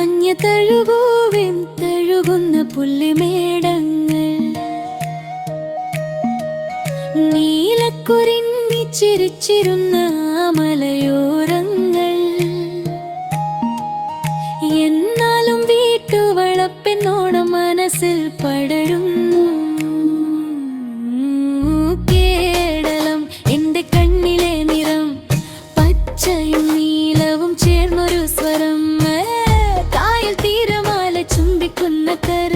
മഞ്ഞ തഴുകൂവിൻ തഴുകുന്ന പുല്ലിമേടങ്ങൾ നീലക്കുറിഞ്ഞി ചിരിച്ചിരുന്ന മലയോരങ്ങൾ എന്നാലും വീട്ടുവളപ്പെന്നോണം മനസ്സിൽ പടരുന്നു. കേടലം എന്റെ കണ്ണിലെ നിറം പച്ചയും നീലവും ചേർന്നൊരു സ്വരം. കായൽ തീരമാല ചുംബിക്കുന്ന കര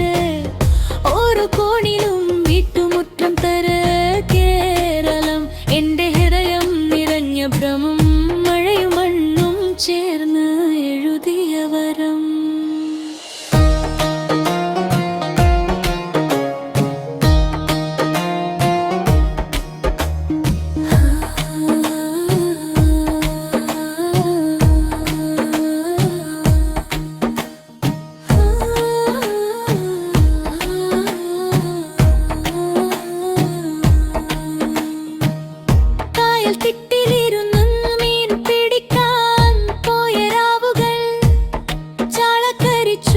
ഓരോ കോണിലും വീട്ടുമുറ്റം തര. കേരളം എന്റെ ഹൃദയം നിറഞ്ഞ ഭ്രമം മഴയും മണ്ണും ചേർന്ന് എഴുതിയ വരം. തിട്ടിലിരുന്നു മീൻ പിടിക്കാൻ പോയ രാവുകൾ ചാളക്കരിച്ചൂടോടെ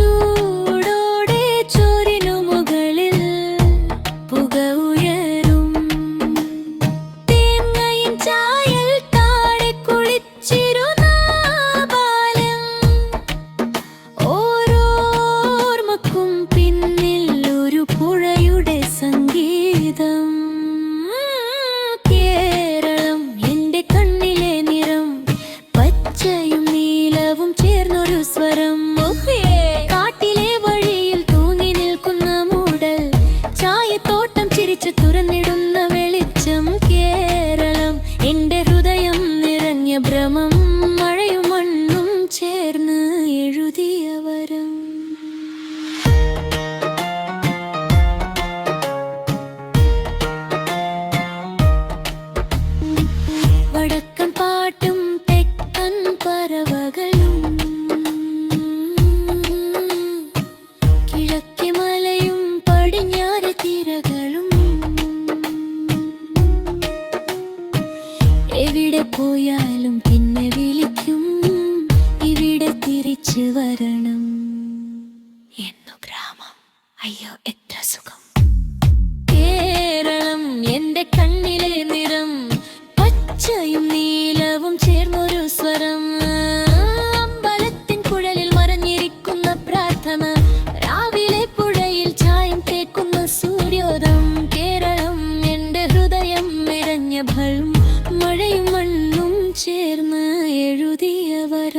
ചോരിനു മുകളിൽ പുക ഉയരും. തേങ്ങയും ചായൽ താഴെ കുളിച്ചിരുന്ന ബാലം ഓരോർമ്മക്കും പിന്നിൽ ഒരു പുഴയുടെ സംഗീതം. കാട്ടിലെ വഴിയിൽ തൂങ്ങി നിൽക്കുന്ന മൂടൽ ചായത്തോട്ടം ചിരിച്ചു തുറന്നിടുന്ന വെളിച്ചം. കേരളം എന്റെ ഹൃദയം നിറഞ്ഞ ഭ്രമം മഴയും മണ്ണും ചേർന്ന് എഴുതിയ വരം. വടക്കൻ പാട്ടും തെക്കൻ പറവകളും എവിടെ പോയാലും പിന്നെ വിളിക്കും ഇവിടെ തിരിച്ചു വരണം എന്നു ഗ്രാമം. അയ്യോ എത്ര സുഖം. കേരളം എന്റെ കണ്ണിലെ നിറം പച്ചയും നീലവും ചേർന്നൊരു സ്വരം. അമ്പലത്തിൻ കുഴലിൽ മറഞ്ഞിരിക്കുന്ന പ്രാർത്ഥന രാവിലെ പുഴയിൽ ചായം തേക്കുന്ന സൂര്യോദയം. കേരളം എന്റെ ഹൃദയം നിറഞ്ഞ ഭയം മഴയും മണ്ണും ചേർന്ന് എഴുതിയ വരം.